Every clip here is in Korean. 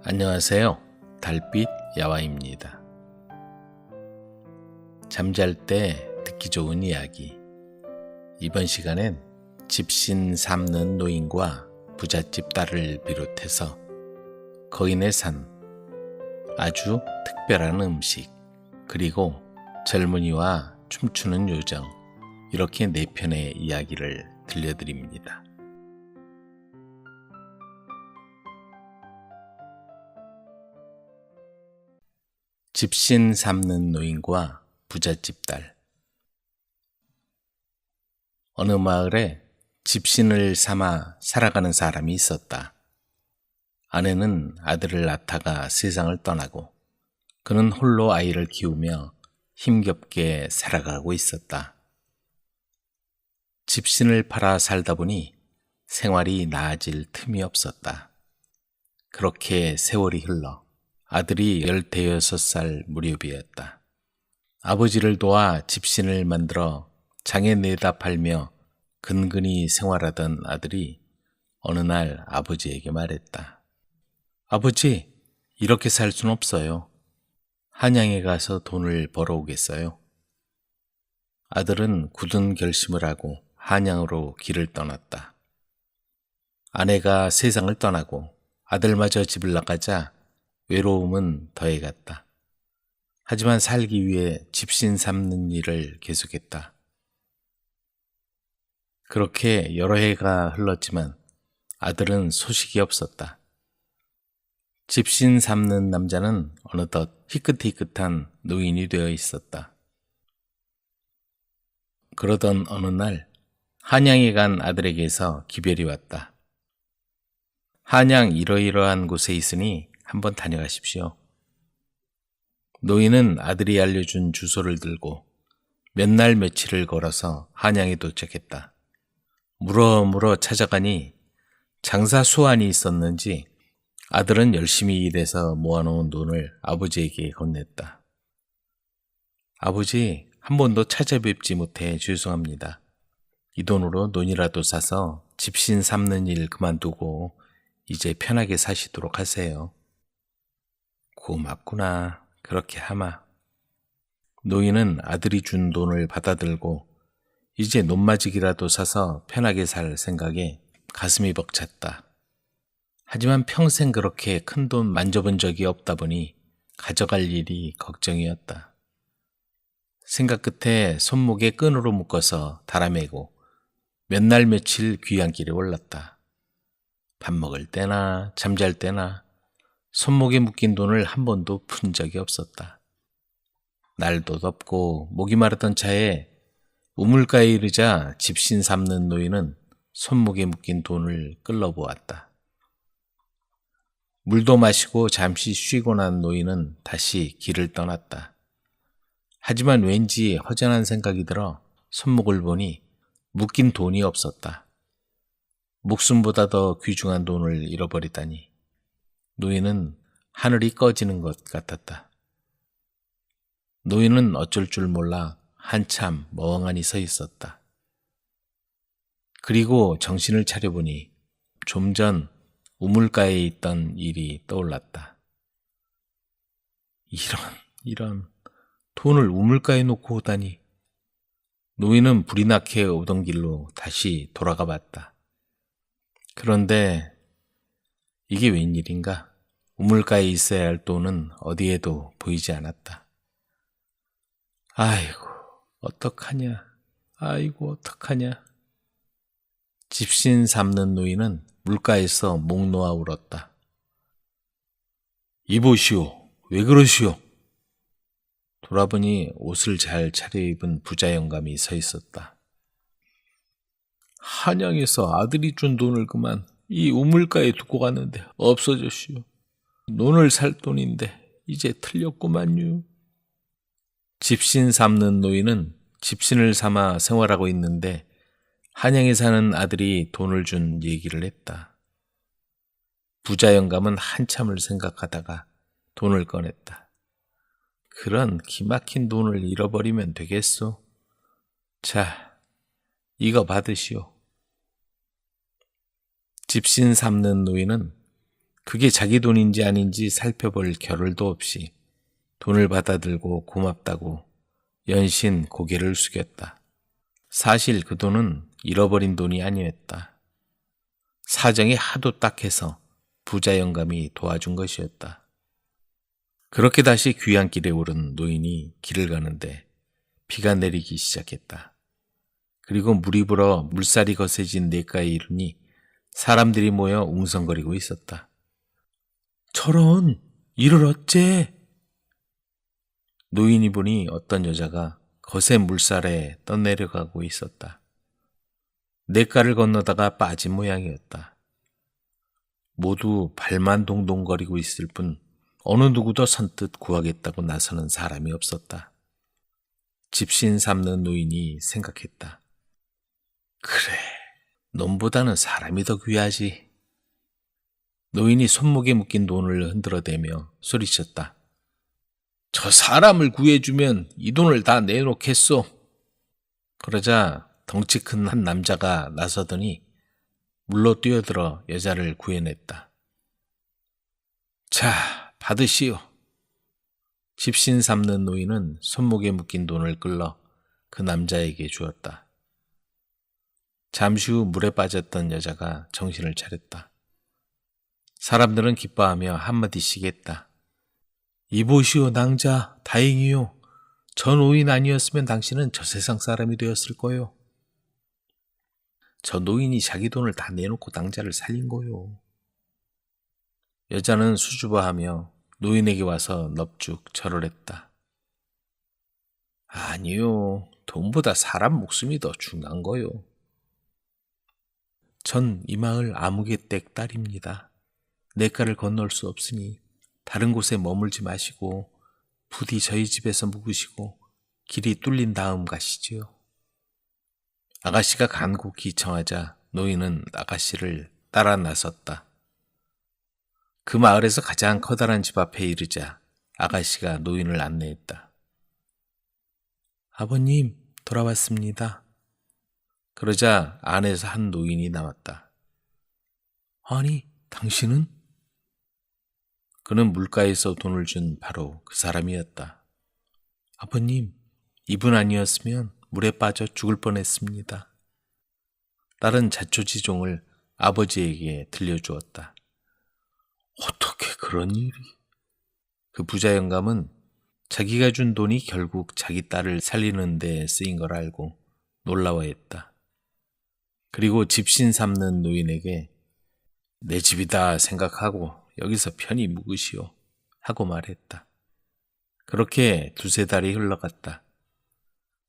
안녕하세요. 달빛 야와입니다. 잠잘 때 듣기 좋은 이야기. 이번 시간엔 집신 삼는 노인과 부잣집 딸을 비롯해서 거인의 산, 아주 특별한 음식, 그리고 젊은이와 춤추는 요정, 이렇게 4편의 이야기를 들려드립니다. 집신 삼는 노인과 부잣집 딸. 어느 마을에 집신을 삼아 살아가는 사람이 있었다. 아내는 아들을 낳다가 세상을 떠나고 그는 홀로 아이를 키우며 힘겹게 살아가고 있었다. 집신을 팔아 살다 보니 생활이 나아질 틈이 없었다. 그렇게 세월이 흘러 아들이 15살 무렵이었다. 아버지를 도와 집신을 만들어 장에 내다 팔며 근근히 생활하던 아들이 어느 날 아버지에게 말했다. 아버지, 이렇게 살 순 없어요. 한양에 가서 돈을 벌어오겠어요. 아들은 굳은 결심을 하고 한양으로 길을 떠났다. 아내가 세상을 떠나고 아들마저 집을 나가자 외로움은 더해갔다. 하지만 살기 위해 집신 삼는 일을 계속했다. 그렇게 여러 해가 흘렀지만 아들은 소식이 없었다. 집신 삼는 남자는 어느덧 희끗희끗한 노인이 되어 있었다. 그러던 어느 날 한양에 간 아들에게서 기별이 왔다. 한양 이러이러한 곳에 있으니 한번 다녀가십시오. 노인은 아들이 알려준 주소를 들고 몇 날 며칠을 걸어서 한양에 도착했다. 물어 찾아가니 장사 수완이 있었는지 아들은 열심히 일해서 모아놓은 돈을 아버지에게 건넸다. 아버지, 한 번도 찾아뵙지 못해 죄송합니다. 이 돈으로 논이라도 사서 집신 삼는 일 그만두고 이제 편하게 사시도록 하세요. 고맙구나. 그렇게 하마. 노인은 아들이 준 돈을 받아들고 이제 논마지기라도 사서 편하게 살 생각에 가슴이 벅찼다. 하지만 평생 그렇게 큰 돈 만져본 적이 없다 보니 가져갈 일이 걱정이었다. 생각 끝에 손목에 끈으로 묶어서 달아매고 몇 날 며칠 귀향길에 올랐다. 밥 먹을 때나 잠잘 때나 손목에 묶인 돈을 한 번도 푼 적이 없었다. 날도 덥고 목이 마르던 차에 우물가에 이르자 집신 삼는 노인은 손목에 묶인 돈을 끌러보았다. 물도 마시고 잠시 쉬고 난 노인은 다시 길을 떠났다. 하지만 왠지 허전한 생각이 들어 손목을 보니 묶인 돈이 없었다. 목숨보다 더 귀중한 돈을 잃어버리다니. 노인은 하늘이 꺼지는 것 같았다. 노인은 어쩔 줄 몰라 한참 멍하니 서 있었다. 그리고 정신을 차려보니 좀 전 우물가에 있던 일이 떠올랐다. 이런 돈을 우물가에 놓고 오다니. 노인은 불이 나게 오던 길로 다시 돌아가 봤다. 그런데 이게 웬일인가? 우물가에 있어야 할 돈은 어디에도 보이지 않았다. 아이고, 어떡하냐. 아이고, 어떡하냐. 집신 삼는 노인은 물가에서 목 놓아 울었다. 이보시오. 왜 그러시오? 돌아보니 옷을 잘 차려입은 부자 영감이 서 있었다. 한양에서 아들이 준 돈을 그만 이 우물가에 두고 갔는데 없어졌시오. 논을 살 돈인데 이제 틀렸구만요. 집신 삼는 노인은 집신을 삼아 생활하고 있는데 한양에 사는 아들이 돈을 준 얘기를 했다. 부자 영감은 한참을 생각하다가 돈을 꺼냈다. 그런 기막힌 돈을 잃어버리면 되겠소? 자, 이거 받으시오. 집신 삼는 노인은 그게 자기 돈인지 아닌지 살펴볼 겨를도 없이 돈을 받아들고 고맙다고 연신 고개를 숙였다. 사실 그 돈은 잃어버린 돈이 아니었다. 사정이 하도 딱해서 부자 영감이 도와준 것이었다. 그렇게 다시 귀향길에 오른 노인이 길을 가는데 비가 내리기 시작했다. 그리고 물이 불어 물살이 거세진 냇가에 이르니 사람들이 모여 웅성거리고 있었다. 저런, 이를 어째? 노인이 보니 어떤 여자가 거센 물살에 떠내려가고 있었다. 냇가를 건너다가 빠진 모양이었다. 모두 발만 동동거리고 있을 뿐 어느 누구도 선뜻 구하겠다고 나서는 사람이 없었다. 집신 삼는 노인이 생각했다. 그래, 놈보다는 사람이 더 귀하지. 노인이 손목에 묶인 돈을 흔들어대며 소리쳤다. 저 사람을 구해주면 이 돈을 다 내놓겠소. 그러자 덩치 큰 한 남자가 나서더니 물로 뛰어들어 여자를 구해냈다. 자, 받으시오. 집신 삼는 노인은 손목에 묶인 돈을 끌러 그 남자에게 주었다. 잠시 후 물에 빠졌던 여자가 정신을 차렸다. 사람들은 기뻐하며 한마디씩 했다. 이보시오 낭자, 다행이요. 저 노인 아니었으면 당신은 저 세상 사람이 되었을 거요. 저 노인이 자기 돈을 다 내놓고 낭자를 살린 거요. 여자는 수줍어하며 노인에게 와서 넙죽 절을 했다. 아니요, 돈보다 사람 목숨이 더 중요한 거요. 전 이 마을 아무개댁 딸입니다. 냇가를 건널 수 없으니 다른 곳에 머물지 마시고 부디 저희 집에서 묵으시고 길이 뚫린 다음 가시지요. 아가씨가 간곡히 청하자 노인은 아가씨를 따라 나섰다. 그 마을에서 가장 커다란 집 앞에 이르자 아가씨가 노인을 안내했다. 아버님, 돌아왔습니다. 그러자 안에서 한 노인이 나왔다. 아니, 당신은? 그는 물가에서 돈을 준 바로 그 사람이었다. 아버님, 이분 아니었으면 물에 빠져 죽을 뻔했습니다. 딸은 자초지종을 아버지에게 들려주었다. 어떻게 그런 일이? 그 부자 영감은 자기가 준 돈이 결국 자기 딸을 살리는 데 쓰인 걸 알고 놀라워했다. 그리고 집신 삼는 노인에게 내 집이다 생각하고 여기서 편히 묵으시오 하고 말했다. 그렇게 두세 달이 흘러갔다.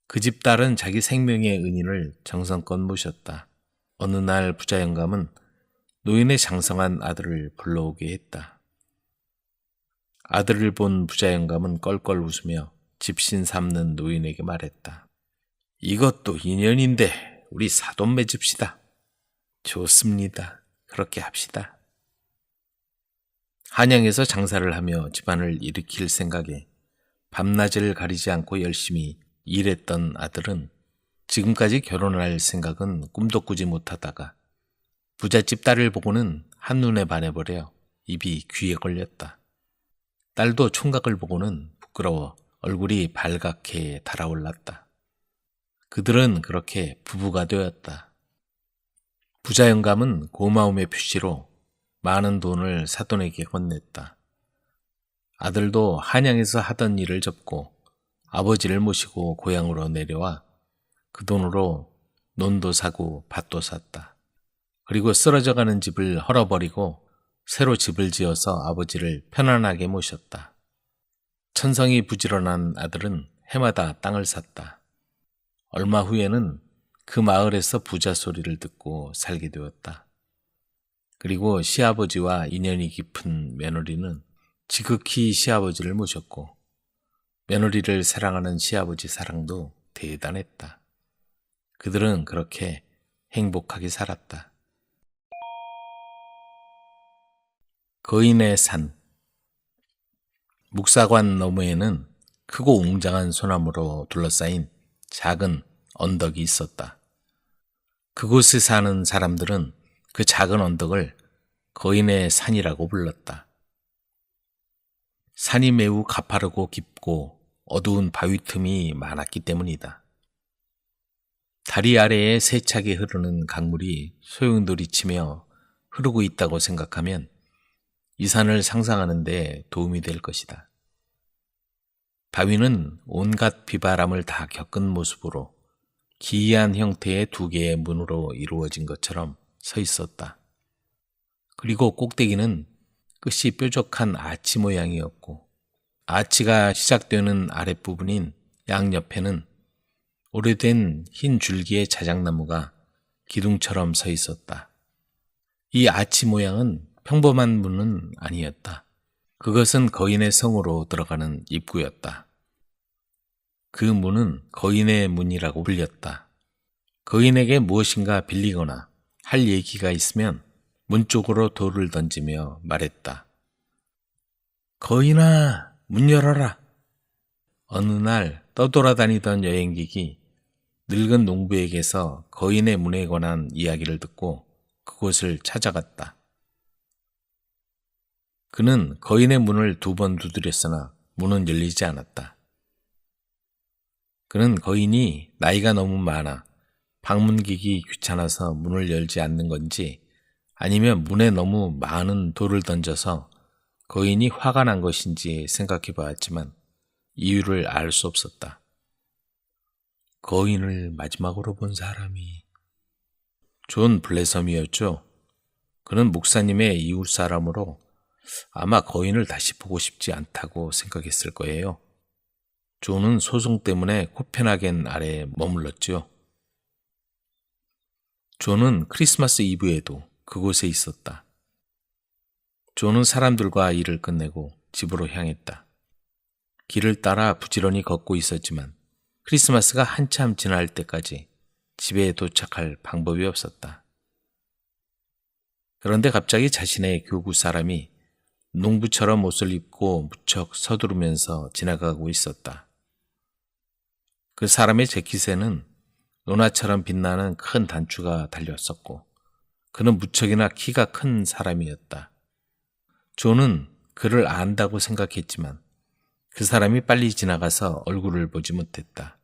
그 집 딸은 자기 생명의 은인을 정성껏 모셨다. 어느 날 부자 영감은 노인의 장성한 아들을 불러오게 했다. 아들을 본 부자 영감은 껄껄 웃으며 집신 삼는 노인에게 말했다. 이것도 인연인데 우리 사돈 맺읍시다. 좋습니다. 그렇게 합시다. 한양에서 장사를 하며 집안을 일으킬 생각에 밤낮을 가리지 않고 열심히 일했던 아들은 지금까지 결혼할 생각은 꿈도 꾸지 못하다가 부잣집 딸을 보고는 한눈에 반해버려 입이 귀에 걸렸다. 딸도 총각을 보고는 부끄러워 얼굴이 발갛게 달아올랐다. 그들은 그렇게 부부가 되었다. 부자 영감은 고마움의 표시로 많은 돈을 사돈에게 건넸다. 아들도 한양에서 하던 일을 접고 아버지를 모시고 고향으로 내려와 그 돈으로 논도 사고 밭도 샀다. 그리고 쓰러져가는 집을 헐어버리고 새로 집을 지어서 아버지를 편안하게 모셨다. 천성이 부지런한 아들은 해마다 땅을 샀다. 얼마 후에는 그 마을에서 부자 소리를 듣고 살게 되었다. 그리고 시아버지와 인연이 깊은 며느리는 지극히 시아버지를 모셨고 며느리를 사랑하는 시아버지 사랑도 대단했다. 그들은 그렇게 행복하게 살았다. 거인의 산. 묵사관 너머에는 크고 웅장한 소나무로 둘러싸인 작은 언덕이 있었다. 그곳에 사는 사람들은 그 작은 언덕을 거인의 산이라고 불렀다. 산이 매우 가파르고 깊고 어두운 바위 틈이 많았기 때문이다. 다리 아래에 세차게 흐르는 강물이 소용돌이치며 흐르고 있다고 생각하면 이 산을 상상하는 데 도움이 될 것이다. 바위는 온갖 비바람을 다 겪은 모습으로 기이한 형태의 두 개의 문으로 이루어진 것처럼 서 있었다. 그리고 꼭대기는 끝이 뾰족한 아치 모양이었고 아치가 시작되는 아랫부분인 양옆에는 오래된 흰 줄기의 자작나무가 기둥처럼 서 있었다. 이 아치 모양은 평범한 문은 아니었다. 그것은 거인의 성으로 들어가는 입구였다. 그 문은 거인의 문이라고 불렸다. 거인에게 무엇인가 빌리거나 할 얘기가 있으면 문 쪽으로 돌을 던지며 말했다. 거인아, 문 열어라. 어느 날 떠돌아다니던 여행객이 늙은 농부에게서 거인의 문에 관한 이야기를 듣고 그곳을 찾아갔다. 그는 거인의 문을 2번 두드렸으나 문은 열리지 않았다. 그는 거인이 나이가 너무 많아 방문객이 귀찮아서 문을 열지 않는 건지 아니면 문에 너무 많은 돌을 던져서 거인이 화가 난 것인지 생각해 보았지만 이유를 알 수 없었다. 거인을 마지막으로 본 사람이 존 블레섬이었죠. 그는 목사님의 이웃 사람으로 아마 거인을 다시 보고 싶지 않다고 생각했을 거예요. 존은 소송 때문에 코펜하겐 아래에 머물렀죠. 존은 크리스마스 이브에도 그곳에 있었다. 존은 사람들과 일을 끝내고 집으로 향했다. 길을 따라 부지런히 걷고 있었지만 크리스마스가 한참 지날 때까지 집에 도착할 방법이 없었다. 그런데 갑자기 자신의 교구 사람이 농부처럼 옷을 입고 무척 서두르면서 지나가고 있었다. 그 사람의 재킷에는 노나처럼 빛나는 큰 단추가 달렸었고 그는 무척이나 키가 큰 사람이었다. 존은 그를 안다고 생각했지만 그 사람이 빨리 지나가서 얼굴을 보지 못했다.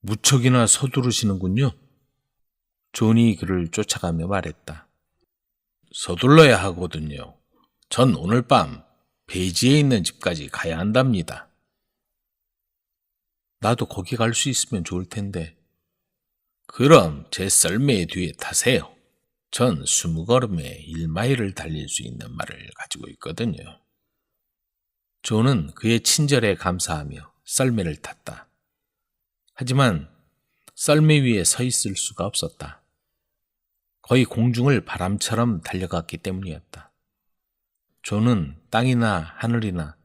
무척이나 서두르시는군요. 존이 그를 쫓아가며 말했다. 서둘러야 하거든요. 전 오늘 밤 베이지에 있는 집까지 가야 한답니다. 나도 거기 갈 수 있으면 좋을 텐데. 그럼 제 썰매 뒤에 타세요. 전 20걸음에 1마일을 달릴 수 있는 말을 가지고 있거든요. 존은 그의 친절에 감사하며 썰매를 탔다. 하지만 썰매 위에 서 있을 수가 없었다. 거의 공중을 바람처럼 달려갔기 때문이었다. 존은 땅이나 하늘이나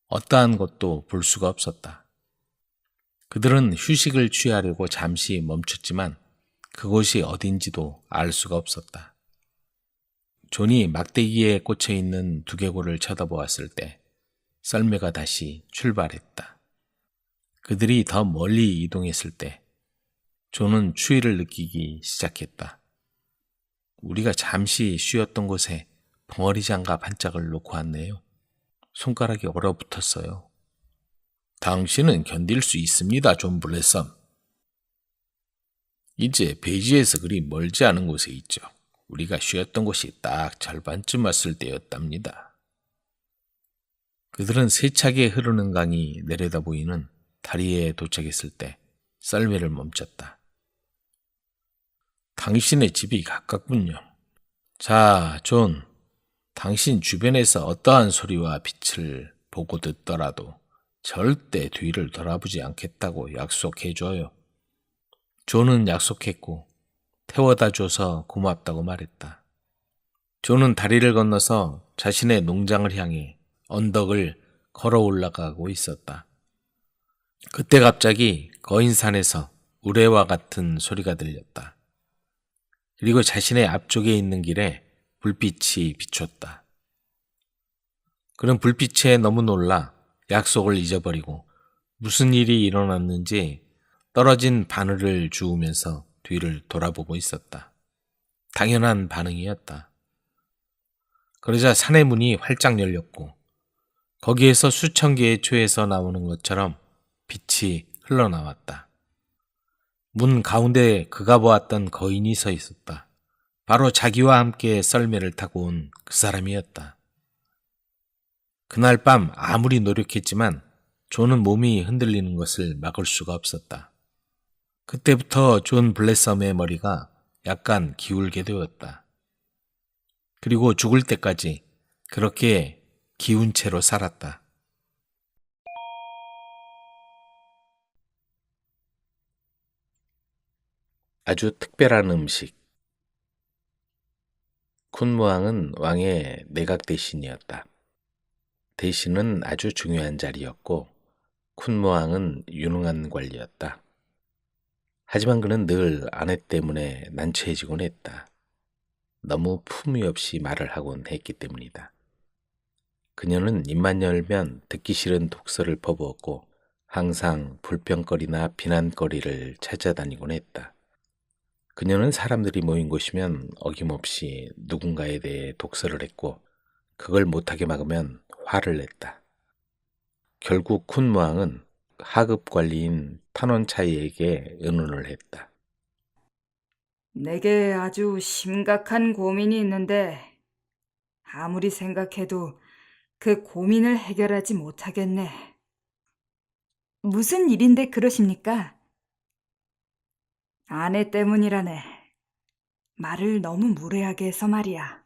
어떠한 것도 볼 수가 없었다. 그들은 휴식을 취하려고 잠시 멈췄지만 그곳이 어딘지도 알 수가 없었다. 존이 막대기에 꽂혀있는 두개골을 쳐다보았을 때 썰매가 다시 출발했다. 그들이 더 멀리 이동했을 때 존은 추위를 느끼기 시작했다. 우리가 잠시 쉬었던 곳에 벙어리 장갑 한 짝을 놓고 왔네요. 손가락이 얼어붙었어요. 당신은 견딜 수 있습니다, 존 블레섬. 이제 베이지에서 그리 멀지 않은 곳에 있죠. 우리가 쉬었던 곳이 딱 절반쯤 왔을 때였답니다. 그들은 세차게 흐르는 강이 내려다 보이는 다리에 도착했을 때 썰매를 멈췄다. 당신의 집이 가깝군요. 자, 존, 당신 주변에서 어떠한 소리와 빛을 보고 듣더라도 절대 뒤를 돌아보지 않겠다고 약속해줘요. 존은 약속했고 태워다 줘서 고맙다고 말했다. 존은 다리를 건너서 자신의 농장을 향해 언덕을 걸어 올라가고 있었다. 그때 갑자기 거인산에서 우레와 같은 소리가 들렸다. 그리고 자신의 앞쪽에 있는 길에 불빛이 비췄다. 그는 불빛에 너무 놀라 약속을 잊어버리고 무슨 일이 일어났는지 떨어진 바늘을 주우면서 뒤를 돌아보고 있었다. 당연한 반응이었다. 그러자 산의 문이 활짝 열렸고 거기에서 수천 개의 초에서 나오는 것처럼 빛이 흘러나왔다. 문 가운데 그가 보았던 거인이 서 있었다. 바로 자기와 함께 썰매를 타고 온 그 사람이었다. 그날 밤 아무리 노력했지만 존은 몸이 흔들리는 것을 막을 수가 없었다. 그때부터 존 블레썸의 머리가 약간 기울게 되었다. 그리고 죽을 때까지 그렇게 기운 채로 살았다. 아주 특별한 음식. 쿤무왕은 왕의 내각 대신이었다. 대신은 아주 중요한 자리였고 쿤무왕은 유능한 관리였다. 하지만 그는 늘 아내 때문에 난처해지곤 했다. 너무 품위 없이 말을 하곤 했기 때문이다. 그녀는 입만 열면 듣기 싫은 독설을 퍼부었고 항상 불평거리나 비난거리를 찾아다니곤 했다. 그녀는 사람들이 모인 곳이면 어김없이 누군가에 대해 독설을 했고 그걸 못하게 막으면 화를 냈다. 결국 쿤무왕은 하급 관리인 탄원차이에게 의논을 했다. 내게 아주 심각한 고민이 있는데 아무리 생각해도 그 고민을 해결하지 못하겠네. 무슨 일인데 그러십니까? 아내 때문이라네. 말을 너무 무례하게 해서 말이야.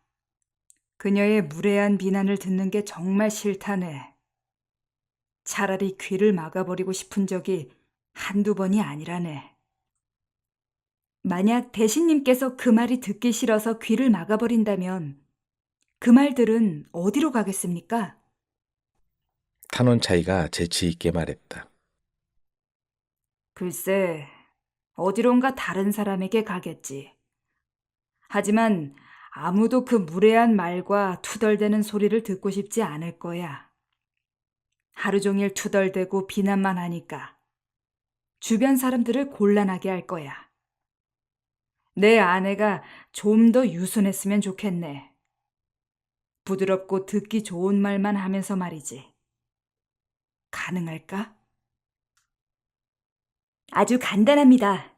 그녀의 무례한 비난을 듣는 게 정말 싫다네. 차라리 귀를 막아버리고 싶은 적이 한두 번이 아니라네. 만약 대신님께서 그 말이 듣기 싫어서 귀를 막아버린다면 그 말들은 어디로 가겠습니까? 탄원차이가 재치 있게 말했다. 글쎄, 어디론가 다른 사람에게 가겠지. 하지만 아무도 그 무례한 말과 투덜대는 소리를 듣고 싶지 않을 거야. 하루 종일 투덜대고 비난만 하니까 주변 사람들을 곤란하게 할 거야. 내 아내가 좀 더 유순했으면 좋겠네. 부드럽고 듣기 좋은 말만 하면서 말이지. 가능할까? 아주 간단합니다.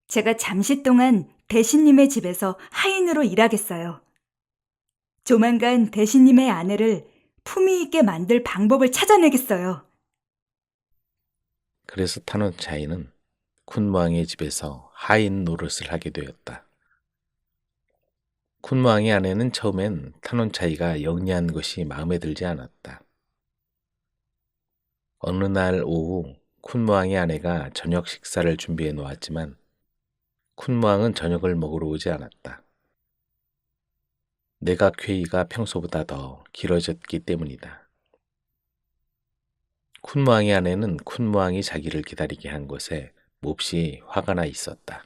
제가 잠시 동안 대신님의 집에서 하인으로 일하겠어요. 조만간 대신님의 아내를 품위 있게 만들 방법을 찾아내겠어요. 그래서 탄원차이는 쿤무왕의 집에서 하인 노릇을 하게 되었다. 쿤무왕의 아내는 처음엔 탄원차이가 영리한 것이 마음에 들지 않았다. 어느 날 오후 쿤무왕의 아내가 저녁 식사를 준비해 놓았지만 쿤무왕은 저녁을 먹으러 오지 않았다. 내각 회의가 평소보다 더 길어졌기 때문이다. 쿤무왕의 아내는 쿤무왕이 자기를 기다리게 한 것에 몹시 화가 나 있었다.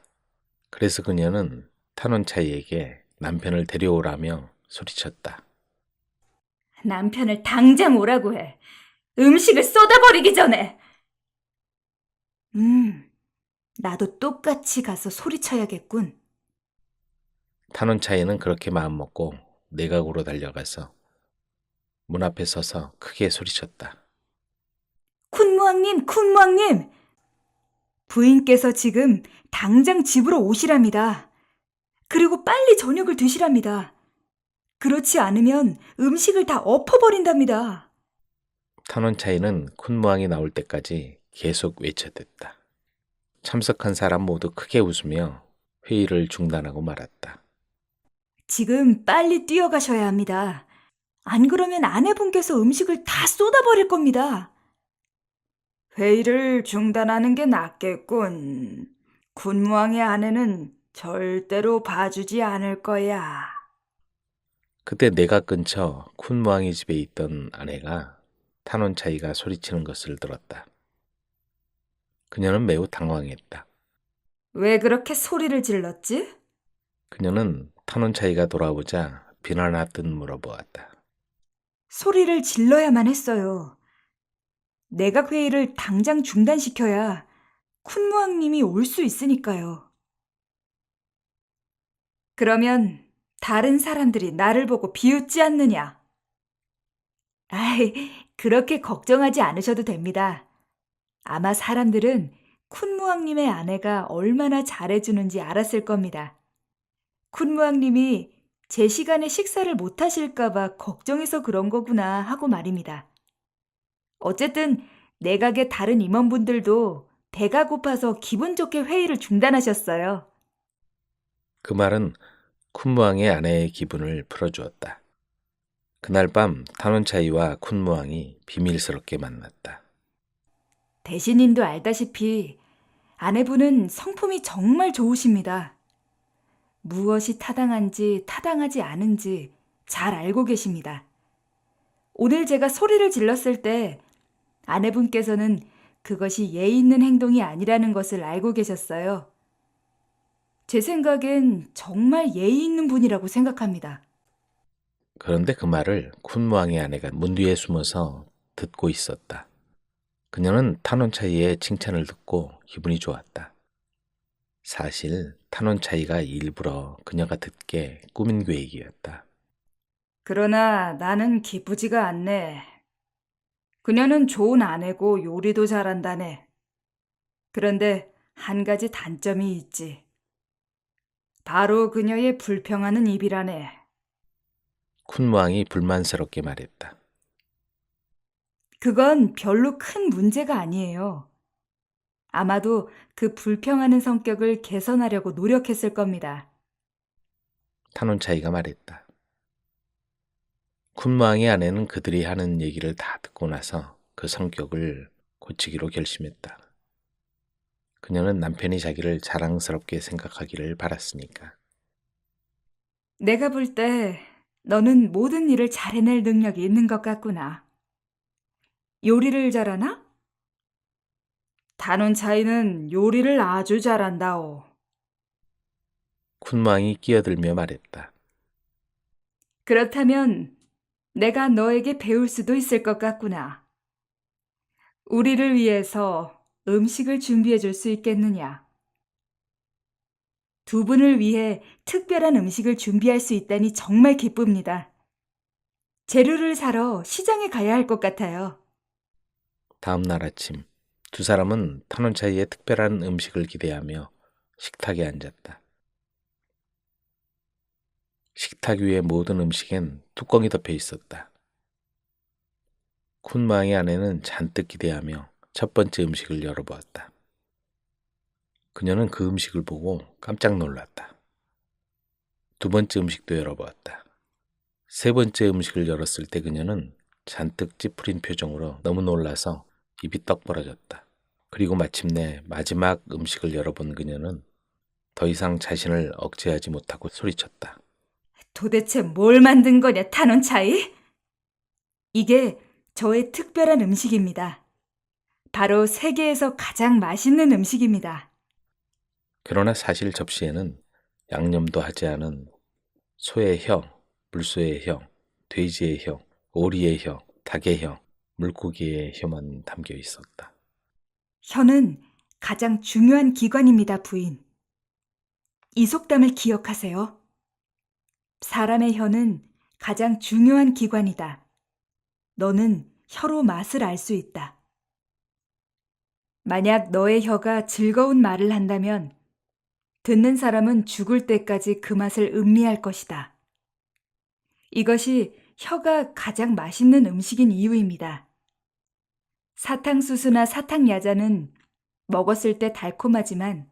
그래서 그녀는 탄원차이에게 남편을 데려오라며 소리쳤다. 남편을 당장 오라고 해. 음식을 쏟아버리기 전에. 나도 똑같이 가서 소리쳐야겠군. 탄원차이는 그렇게 마음먹고 내각으로 달려가서 문 앞에 서서 크게 소리쳤다. 쿤무왕님, 쿤무왕님! 부인께서 지금 당장 집으로 오시랍니다. 그리고 빨리 저녁을 드시랍니다. 그렇지 않으면 음식을 다 엎어버린답니다. 탄원차이는 쿤무왕이 나올 때까지 계속 외쳐댔다. 참석한 사람 모두 크게 웃으며 회의를 중단하고 말았다. 지금 빨리 뛰어가셔야 합니다. 안 그러면 아내분께서 음식을 다 쏟아버릴 겁니다. 회의를 중단하는 게 낫겠군. 쿤무왕의 아내는 절대로 봐주지 않을 거야. 그때 내각 근처 쿤무왕의 집에 있던 아내가 탄원차이가 소리치는 것을 들었다. 그녀는 매우 당황했다. 왜 그렇게 소리를 질렀지? 그녀는 탄원차이가 돌아오자 비난하듯 물어보았다. 소리를 질러야만 했어요. 내각 회의를 당장 중단시켜야 쿤무왕님이 올 수 있으니까요. 그러면 다른 사람들이 나를 보고 비웃지 않느냐? 아이, 그렇게 걱정하지 않으셔도 됩니다. 아마 사람들은 쿤무왕님의 아내가 얼마나 잘해주는지 알았을 겁니다. 쿤무왕님이 제 시간에 식사를 못 하실까봐 걱정해서 그런 거구나 하고 말입니다. 어쨌든 내각의 다른 임원분들도 배가 고파서 기분 좋게 회의를 중단하셨어요. 그 말은 쿤무왕의 아내의 기분을 풀어주었다. 그날 밤 탄원차이와 쿤무왕이 비밀스럽게 만났다. 대신님도 알다시피 아내분은 성품이 정말 좋으십니다. 무엇이 타당한지 타당하지 않은지 잘 알고 계십니다. 오늘 제가 소리를 질렀을 때 아내분께서는 그것이 예의 있는 행동이 아니라는 것을 알고 계셨어요. 제 생각엔 정말 예의 있는 분이라고 생각합니다. 그런데 그 말을 쿤무왕의 아내가 문 뒤에 숨어서 듣고 있었다. 그녀는 탄원차이의 칭찬을 듣고 기분이 좋았다. 사실 탄원차이가 일부러 그녀가 듣게 꾸민 계획이었다. 그러나 나는 기쁘지가 않네. 그녀는 좋은 아내고 요리도 잘한다네. 그런데 한 가지 단점이 있지. 바로 그녀의 불평하는 입이라네. 쿤무왕이 불만스럽게 말했다. 그건 별로 큰 문제가 아니에요. 아마도 그 불평하는 성격을 개선하려고 노력했을 겁니다. 탄원차이가 말했다. 쿤무왕의 아내는 그들이 하는 얘기를 다 듣고 나서 그 성격을 고치기로 결심했다. 그녀는 남편이 자기를 자랑스럽게 생각하기를 바랐으니까. 내가 볼 때 너는 모든 일을 잘 해낼 능력이 있는 것 같구나. 요리를 잘하나? 단원 차이는 요리를 아주 잘한다오. 쿤무왕이 끼어들며 말했다. 그렇다면 내가 너에게 배울 수도 있을 것 같구나. 우리를 위해서 음식을 준비해 줄 수 있겠느냐? 두 분을 위해 특별한 음식을 준비할 수 있다니 정말 기쁩니다. 재료를 사러 시장에 가야 할 것 같아요. 다음 날 아침 두 사람은 탄원차이의 특별한 음식을 기대하며 식탁에 앉았다. 식탁 위의 모든 음식엔 뚜껑이 덮여 있었다. 쿤무왕의 아내는 잔뜩 기대하며 첫 번째 음식을 열어보았다. 그녀는 그 음식을 보고 깜짝 놀랐다. 두 번째 음식도 열어보았다. 세 번째 음식을 열었을 때 그녀는 잔뜩 찌푸린 표정으로 너무 놀라서 입이 떡 벌어졌다. 그리고 마침내 마지막 음식을 열어본 그녀는 더 이상 자신을 억제하지 못하고 소리쳤다. 도대체 뭘 만든 거냐, 탄원 차이? 이게 저의 특별한 음식입니다. 바로 세계에서 가장 맛있는 음식입니다. 그러나 사실 접시에는 양념도 하지 않은 소의 혀, 물소의 혀, 돼지의 혀, 오리의 혀, 닭의 혀, 물고기의 혀만 담겨 있었다. 혀는 가장 중요한 기관입니다, 부인. 이 속담을 기억하세요. 사람의 혀는 가장 중요한 기관이다. 너는 혀로 맛을 알 수 있다. 만약 너의 혀가 즐거운 말을 한다면 듣는 사람은 죽을 때까지 그 맛을 음미할 것이다. 이것이 혀가 가장 맛있는 음식인 이유입니다. 사탕수수나 사탕야자는 먹었을 때 달콤하지만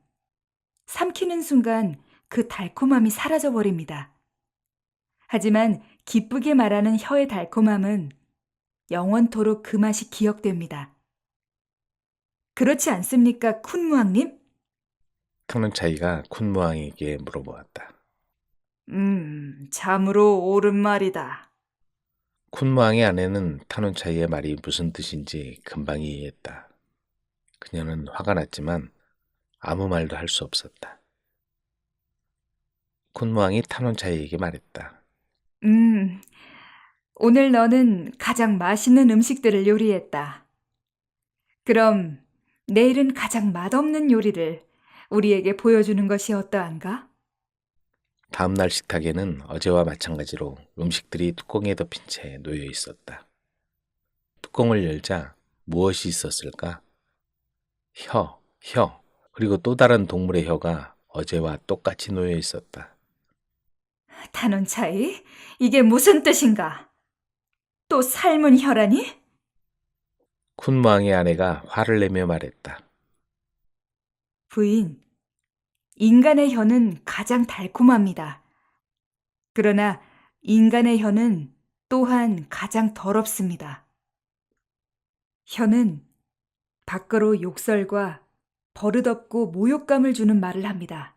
삼키는 순간 그 달콤함이 사라져 버립니다. 하지만 기쁘게 말하는 혀의 달콤함은 영원토록 그 맛이 기억됩니다. 그렇지 않습니까, 쿤무왕님? 탄원차이가 쿤무왕에게 물어보았다. 참으로 옳은 말이다. 쿤무왕의 아내는 탄원차이의 말이 무슨 뜻인지 금방 이해했다. 그녀는 화가 났지만 아무 말도 할 수 없었다. 쿤무왕이 탄원차이에게 말했다. 오늘 너는 가장 맛있는 음식들을 요리했다. 그럼 내일은 가장 맛없는 요리를 우리에게 보여주는 것이 어떠한가? 다음날 식탁에는 어제와 마찬가지로 음식들이 뚜껑에 덮인 채 놓여 있었다. 뚜껑을 열자 무엇이 있었을까? 혀, 그리고 또 다른 동물의 혀가 어제와 똑같이 놓여 있었다. 단원 차이? 이게 무슨 뜻인가? 또 삶은 혀라니? 쿤무왕의 아내가 화를 내며 말했다. 부인, 인간의 혀는 가장 달콤합니다. 그러나 인간의 혀는 또한 가장 더럽습니다. 혀는 밖으로 욕설과 버릇없고 모욕감을 주는 말을 합니다.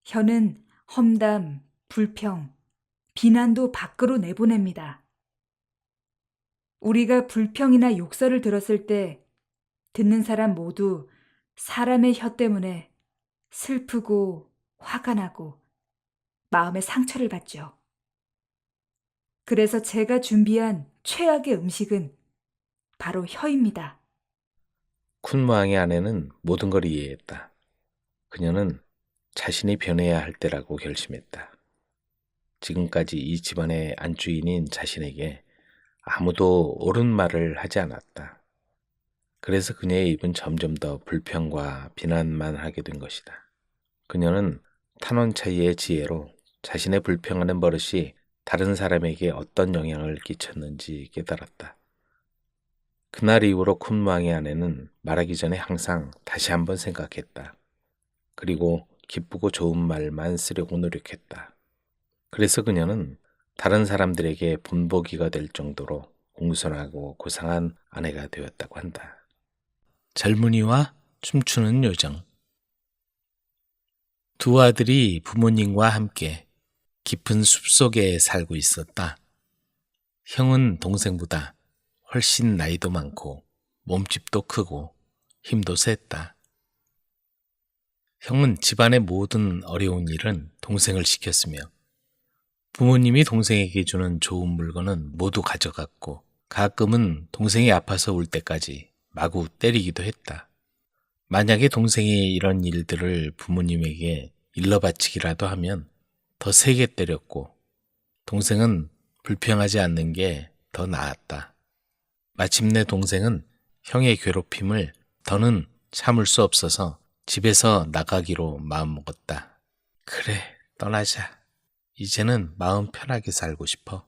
혀는 험담, 불평, 비난도 밖으로 내보냅니다. 우리가 불평이나 욕설을 들었을 때 듣는 사람 모두 사람의 혀 때문에 슬프고 화가 나고 마음에 상처를 받죠. 그래서 제가 준비한 최악의 음식은 바로 혀입니다. 쿤무왕의 아내는 모든 걸 이해했다. 그녀는 자신이 변해야 할 때라고 결심했다. 지금까지 이 집안의 안주인인 자신에게 아무도 옳은 말을 하지 않았다. 그래서 그녀의 입은 점점 더 불평과 비난만 하게 된 것이다. 그녀는 탄원차이의 지혜로 자신의 불평하는 버릇이 다른 사람에게 어떤 영향을 끼쳤는지 깨달았다. 그날 이후로 쿤무왕의 아내는 말하기 전에 항상 다시 한번 생각했다. 그리고 기쁘고 좋은 말만 쓰려고 노력했다. 그래서 그녀는 다른 사람들에게 본보기가 될 정도로 공손하고 고상한 아내가 되었다고 한다. 젊은이와 춤추는 요정. 두 아들이 부모님과 함께 깊은 숲속에 살고 있었다. 형은 동생보다 훨씬 나이도 많고 몸집도 크고 힘도 셌다. 형은 집안의 모든 어려운 일은 동생을 시켰으며 부모님이 동생에게 주는 좋은 물건은 모두 가져갔고 가끔은 동생이 아파서 울 때까지 마구 때리기도 했다. 만약에 동생이 이런 일들을 부모님에게 일러바치기라도 하면 더 세게 때렸고 동생은 불평하지 않는 게 더 나았다. 마침내 동생은 형의 괴롭힘을 더는 참을 수 없어서 집에서 나가기로 마음먹었다. 그래, 떠나자. 이제는 마음 편하게 살고 싶어.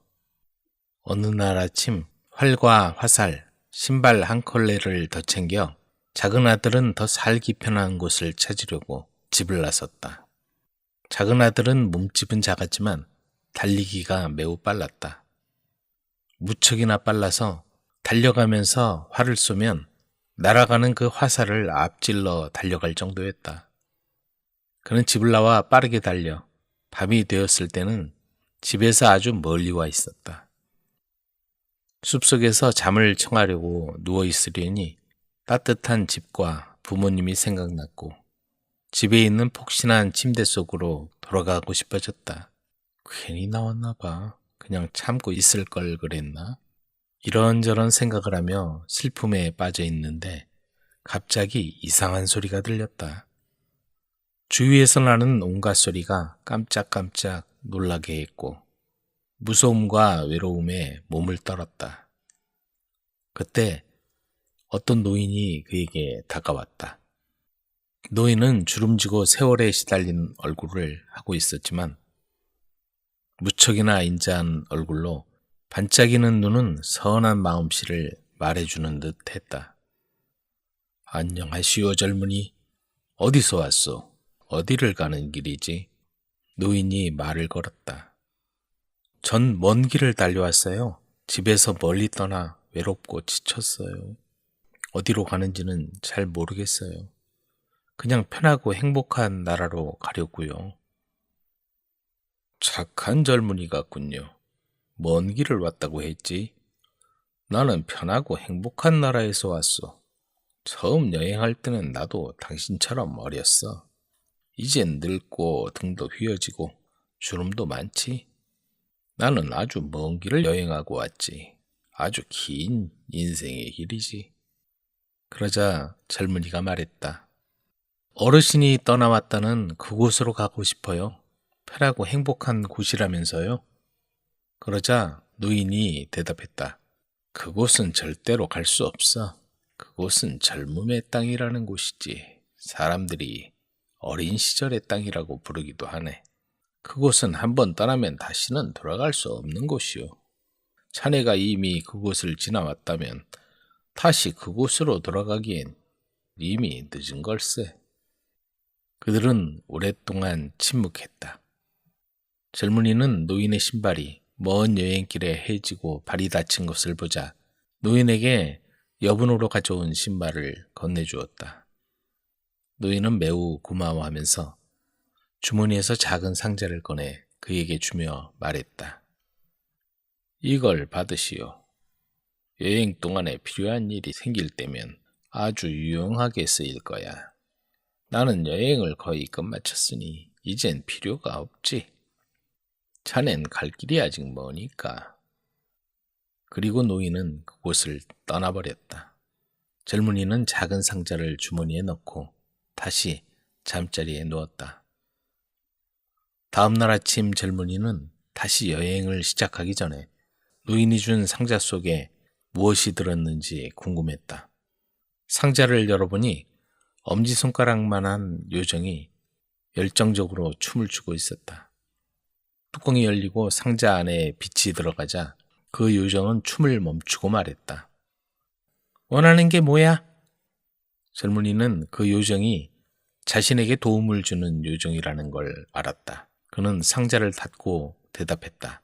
어느 날 아침 활과 화살, 신발 한 컬레를 더 챙겨 작은 아들은 더 살기 편한 곳을 찾으려고 집을 나섰다. 작은 아들은 몸집은 작았지만 달리기가 매우 빨랐다. 무척이나 빨라서 달려가면서 활을 쏘면 날아가는 그 화살을 앞질러 달려갈 정도였다. 그는 집을 나와 빠르게 달려 밤이 되었을 때는 집에서 아주 멀리 와 있었다. 숲속에서 잠을 청하려고 누워 있으려니 따뜻한 집과 부모님이 생각났고 집에 있는 폭신한 침대 속으로 돌아가고 싶어졌다. 괜히 나왔나 봐. 그냥 참고 있을 걸 그랬나? 이런저런 생각을 하며 슬픔에 빠져 있는데 갑자기 이상한 소리가 들렸다. 주위에서 나는 온갖 소리가 깜짝깜짝 놀라게 했고 무서움과 외로움에 몸을 떨었다. 그때 어떤 노인이 그에게 다가왔다. 노인은 주름지고 세월에 시달린 얼굴을 하고 있었지만 무척이나 인자한 얼굴로 반짝이는 눈은 선한 마음씨를 말해주는 듯 했다. 안녕하시오 젊은이. 어디서 왔소? 어디를 가는 길이지? 노인이 말을 걸었다. 전 먼 길을 달려왔어요. 집에서 멀리 떠나 외롭고 지쳤어요. 어디로 가는지는 잘 모르겠어요. 그냥 편하고 행복한 나라로 가려고요. 착한 젊은이 같군요. 먼 길을 왔다고 했지. 나는 편하고 행복한 나라에서 왔어. 처음 여행할 때는 나도 당신처럼 어렸어. 이젠 늙고 등도 휘어지고 주름도 많지. 나는 아주 먼 길을 여행하고 왔지. 아주 긴 인생의 길이지. 그러자 젊은이가 말했다. 어르신이 떠나왔다는 그곳으로 가고 싶어요. 편하고 행복한 곳이라면서요? 그러자 노인이 대답했다. 그곳은 절대로 갈 수 없어. 그곳은 젊음의 땅이라는 곳이지. 사람들이 어린 시절의 땅이라고 부르기도 하네. 그곳은 한번 떠나면 다시는 돌아갈 수 없는 곳이요. 자네가 이미 그곳을 지나왔다면 다시 그곳으로 돌아가기엔 이미 늦은 걸세. 그들은 오랫동안 침묵했다. 젊은이는 노인의 신발이 먼 여행길에 해지고 발이 다친 것을 보자 노인에게 여분으로 가져온 신발을 건네주었다. 노인은 매우 고마워하면서 주머니에서 작은 상자를 꺼내 그에게 주며 말했다. 이걸 받으시오. 여행 동안에 필요한 일이 생길 때면 아주 유용하게 쓰일 거야. 나는 여행을 거의 끝마쳤으니 이젠 필요가 없지. 자넨 갈 길이 아직 머니까. 그리고 노인은 그곳을 떠나버렸다. 젊은이는 작은 상자를 주머니에 넣고 다시 잠자리에 누웠다. 다음 날 아침 젊은이는 다시 여행을 시작하기 전에 노인이 준 상자 속에 무엇이 들었는지 궁금했다. 상자를 열어보니 엄지손가락만한 요정이 열정적으로 춤을 추고 있었다. 뚜껑이 열리고 상자 안에 빛이 들어가자 그 요정은 춤을 멈추고 말했다. 원하는 게 뭐야? 젊은이는 그 요정이 자신에게 도움을 주는 요정이라는 걸 알았다. 그는 상자를 닫고 대답했다.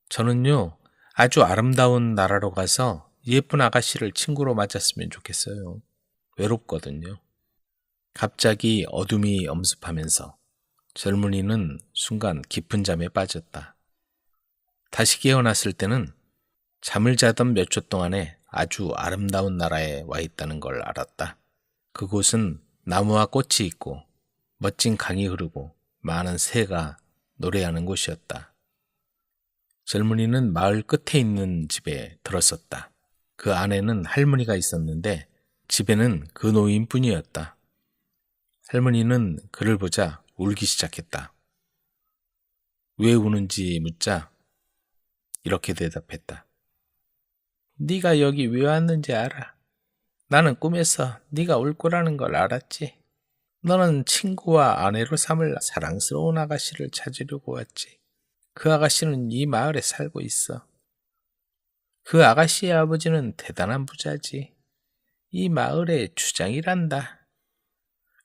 저는요, 아주 아름다운 나라로 가서 예쁜 아가씨를 친구로 맞았으면 좋겠어요. 외롭거든요. 갑자기 어둠이 엄습하면서 젊은이는 순간 깊은 잠에 빠졌다. 다시 깨어났을 때는 잠을 자던 몇 초 동안에 아주 아름다운 나라에 와 있다는 걸 알았다. 그곳은 나무와 꽃이 있고 멋진 강이 흐르고 많은 새가 노래하는 곳이었다. 젊은이는 마을 끝에 있는 집에 들어섰다. 그 안에는 할머니가 있었는데 집에는 그 노인뿐이었다. 할머니는 그를 보자 울기 시작했다. 왜 우는지 묻자 이렇게 대답했다. 네가 여기 왜 왔는지 알아. 나는 꿈에서 네가 올 거라는 걸 알았지. 너는 친구와 아내로 삼을 사랑스러운 아가씨를 찾으려고 왔지. 그 아가씨는 이 마을에 살고 있어. 그 아가씨의 아버지는 대단한 부자지. 이 마을의 주장이란다.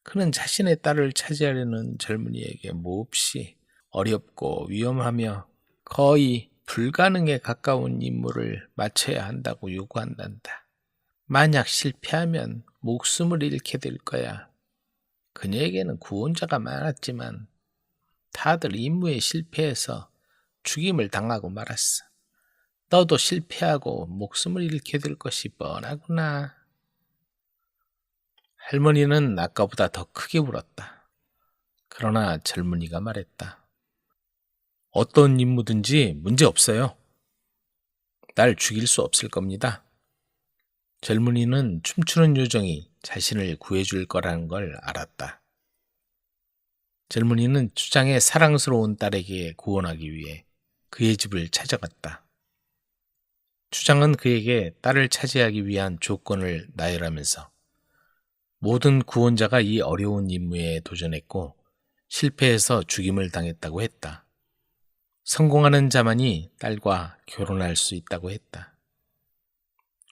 그는 자신의 딸을 차지하려는 젊은이에게 몹시 어렵고 위험하며 거의 불가능에 가까운 임무를 마쳐야 한다고 요구한단다. 만약 실패하면 목숨을 잃게 될 거야. 그녀에게는 구원자가 많았지만 다들 임무에 실패해서 죽임을 당하고 말았어. 너도 실패하고 목숨을 잃게 될 것이 뻔하구나. 할머니는 아까보다 더 크게 울었다. 그러나 젊은이가 말했다. 어떤 임무든지 문제 없어요. 날 죽일 수 없을 겁니다. 젊은이는 춤추는 요정이 자신을 구해줄 거라는 걸 알았다. 젊은이는 추장의 사랑스러운 딸에게 구원하기 위해 그의 집을 찾아갔다. 추장은 그에게 딸을 차지하기 위한 조건을 나열하면서 모든 구원자가 이 어려운 임무에 도전했고 실패해서 죽임을 당했다고 했다. 성공하는 자만이 딸과 결혼할 수 있다고 했다.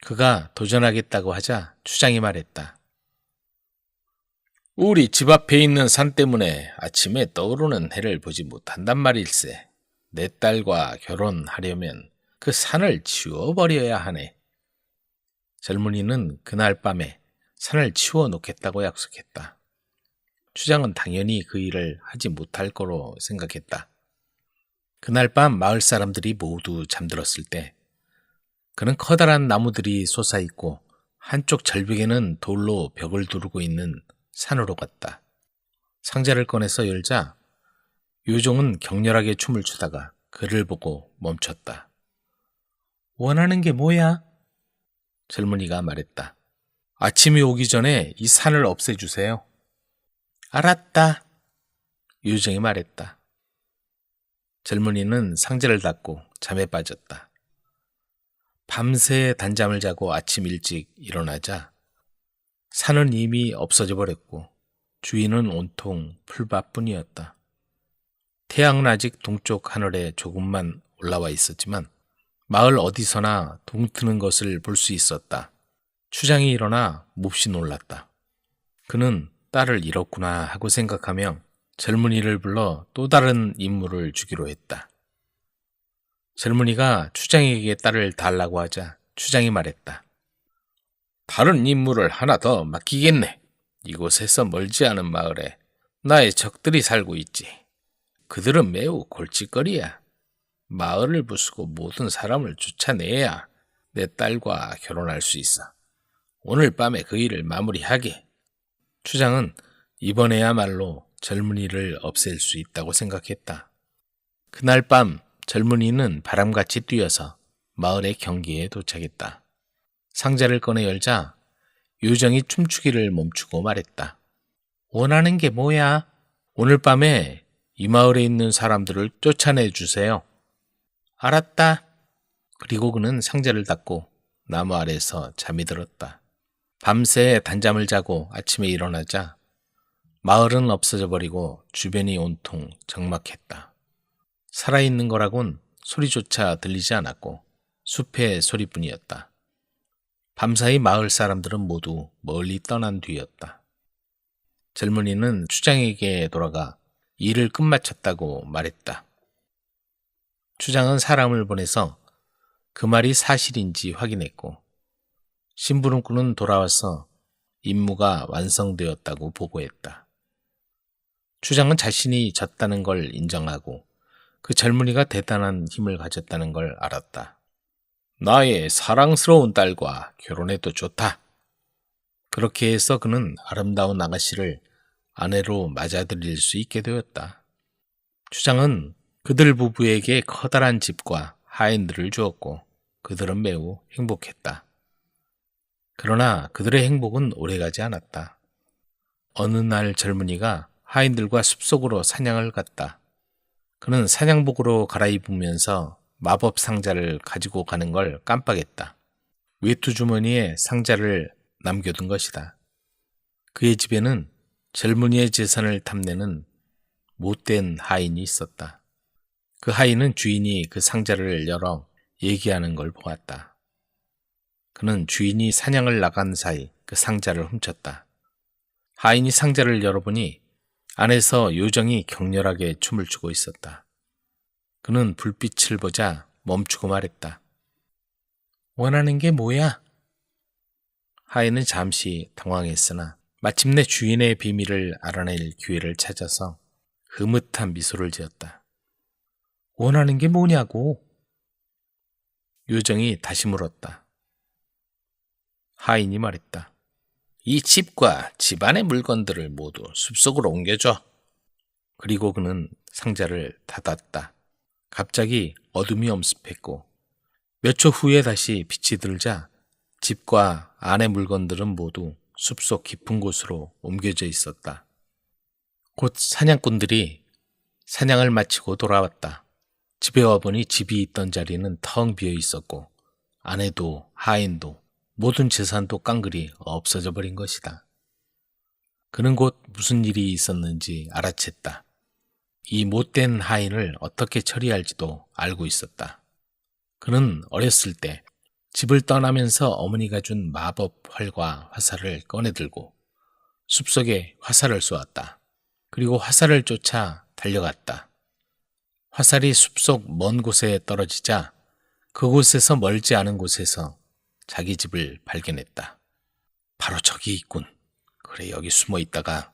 그가 도전하겠다고 하자 추장이 말했다. 우리 집 앞에 있는 산 때문에 아침에 떠오르는 해를 보지 못한단 말일세. 내 딸과 결혼하려면 그 산을 치워버려야 하네. 젊은이는 그날 밤에 산을 치워놓겠다고 약속했다. 추장은 당연히 그 일을 하지 못할 거로 생각했다. 그날 밤 마을 사람들이 모두 잠들었을 때 그는 커다란 나무들이 솟아있고 한쪽 절벽에는 돌로 벽을 두르고 있는 산으로 갔다. 상자를 꺼내서 열자 요정은 격렬하게 춤을 추다가 그를 보고 멈췄다. 원하는 게 뭐야? 젊은이가 말했다. 아침이 오기 전에 이 산을 없애주세요. 알았다. 요정이 말했다. 젊은이는 상자를 닫고 잠에 빠졌다. 밤새 단잠을 자고 아침 일찍 일어나자 산은 이미 없어져 버렸고 주위는 온통 풀밭뿐이었다. 태양은 아직 동쪽 하늘에 조금만 올라와 있었지만 마을 어디서나 동트는 것을 볼 수 있었다. 추장이 일어나 몹시 놀랐다. 그는 딸을 잃었구나 하고 생각하며 젊은이를 불러 또 다른 임무를 주기로 했다. 젊은이가 추장에게 딸을 달라고 하자 추장이 말했다. 다른 임무를 하나 더 맡기겠네. 이곳에서 멀지 않은 마을에 나의 적들이 살고 있지. 그들은 매우 골칫거리야. 마을을 부수고 모든 사람을 쫓아내야 내 딸과 결혼할 수 있어. 오늘 밤에 그 일을 마무리하게. 추장은 이번에야말로 젊은이를 없앨 수 있다고 생각했다. 그날 밤 젊은이는 바람같이 뛰어서 마을의 경기에 도착했다. 상자를 꺼내 열자 요정이 춤추기를 멈추고 말했다. 원하는 게 뭐야? 오늘 밤에 이 마을에 있는 사람들을 쫓아내 주세요. 알았다. 그리고 그는 상자를 닫고 나무 아래서 잠이 들었다. 밤새 단잠을 자고 아침에 일어나자 마을은 없어져 버리고 주변이 온통 적막했다. 살아있는 거라곤 소리조차 들리지 않았고 숲의 소리뿐이었다. 밤사이 마을 사람들은 모두 멀리 떠난 뒤였다. 젊은이는 추장에게 돌아가 일을 끝마쳤다고 말했다. 추장은 사람을 보내서 그 말이 사실인지 확인했고 심부름꾼은 돌아와서 임무가 완성되었다고 보고했다. 추장은 자신이 졌다는 걸 인정하고 그 젊은이가 대단한 힘을 가졌다는 걸 알았다. 나의 사랑스러운 딸과 결혼해도 좋다. 그렇게 해서 그는 아름다운 아가씨를 아내로 맞아들일 수 있게 되었다. 추장은 그들 부부에게 커다란 집과 하인들을 주었고 그들은 매우 행복했다. 그러나 그들의 행복은 오래가지 않았다. 어느 날 젊은이가 하인들과 숲속으로 사냥을 갔다. 그는 사냥복으로 갈아입으면서 마법 상자를 가지고 가는 걸 깜빡했다. 외투 주머니에 상자를 남겨둔 것이다. 그의 집에는 젊은이의 재산을 탐내는 못된 하인이 있었다. 그 하인은 주인이 그 상자를 열어 얘기하는 걸 보았다. 그는 주인이 사냥을 나간 사이 그 상자를 훔쳤다. 하인이 상자를 열어보니 안에서 요정이 격렬하게 춤을 추고 있었다. 그는 불빛을 보자 멈추고 말했다. 원하는 게 뭐야? 하인은 잠시 당황했으나 마침내 주인의 비밀을 알아낼 기회를 찾아서 흐뭇한 미소를 지었다. 원하는 게 뭐냐고? 요정이 다시 물었다. 하인이 말했다. 이 집과 집안의 물건들을 모두 숲속으로 옮겨줘. 그리고 그는 상자를 닫았다. 갑자기 어둠이 엄습했고 몇 초 후에 다시 빛이 들자 집과 안의 물건들은 모두 숲속 깊은 곳으로 옮겨져 있었다. 곧 사냥꾼들이 사냥을 마치고 돌아왔다. 집에 와보니 집이 있던 자리는 텅 비어 있었고 아내도 하인도 모든 재산도 깡그리 없어져 버린 것이다. 그는 곧 무슨 일이 있었는지 알아챘다. 이 못된 하인을 어떻게 처리할지도 알고 있었다. 그는 어렸을 때 집을 떠나면서 어머니가 준 마법 활과 화살을 꺼내들고 숲속에 화살을 쏘았다. 그리고 화살을 쫓아 달려갔다. 화살이 숲속 먼 곳에 떨어지자 그곳에서 멀지 않은 곳에서 자기 집을 발견했다. 바로 저기 있군. 그래, 여기 숨어 있다가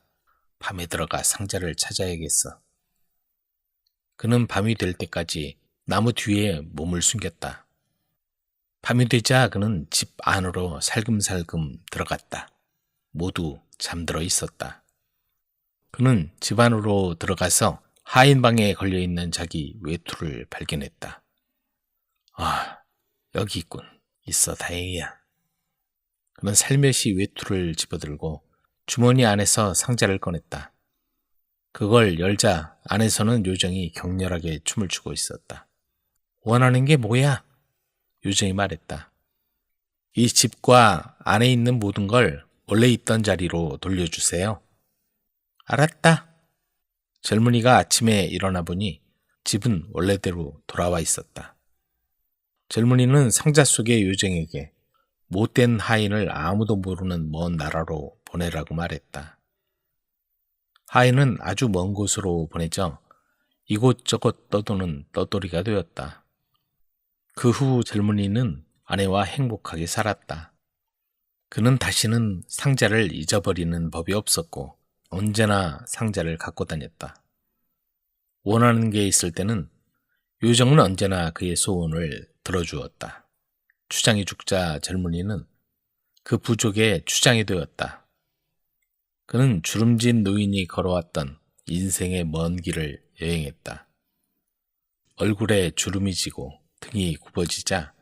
밤에 들어가 상자를 찾아야겠어. 그는 밤이 될 때까지 나무 뒤에 몸을 숨겼다. 밤이 되자 그는 집 안으로 살금살금 들어갔다. 모두 잠들어 있었다. 그는 집 안으로 들어가서 하인방에 걸려있는 자기 외투를 발견했다. 아, 여기 있군. 있어 다행이야. 그는 살며시 외투를 집어들고 주머니 안에서 상자를 꺼냈다. 그걸 열자 안에서는 요정이 격렬하게 춤을 추고 있었다. 원하는 게 뭐야? 요정이 말했다. 이 집과 안에 있는 모든 걸 원래 있던 자리로 돌려주세요. 알았다. 젊은이가 아침에 일어나 보니 집은 원래대로 돌아와 있었다. 젊은이는 상자 속의 요정에게 못된 하인을 아무도 모르는 먼 나라로 보내라고 말했다. 하인은 아주 먼 곳으로 보내져 이곳저곳 떠도는 떠돌이가 되었다. 그 후 젊은이는 아내와 행복하게 살았다. 그는 다시는 상자를 잊어버리는 법이 없었고 언제나 상자를 갖고 다녔다. 원하는 게 있을 때는 요정은 언제나 그의 소원을 들어주었다. 추장이 죽자 젊은이는 그 부족의 추장이 되었다. 그는 주름진 노인이 걸어왔던 인생의 먼 길을 여행했다. 얼굴에 주름이 지고 등이 굽어지자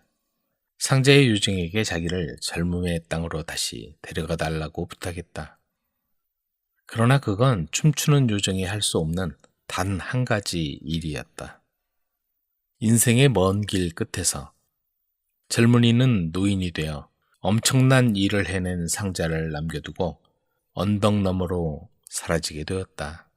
상자의 요정에게 자기를 젊음의 땅으로 다시 데려가 달라고 부탁했다. 그러나 그건 춤추는 요정이 할 수 없는 단 한 가지 일이었다. 인생의 먼 길 끝에서 젊은이는 노인이 되어 엄청난 일을 해낸 상자를 남겨두고 언덕 너머로 사라지게 되었다.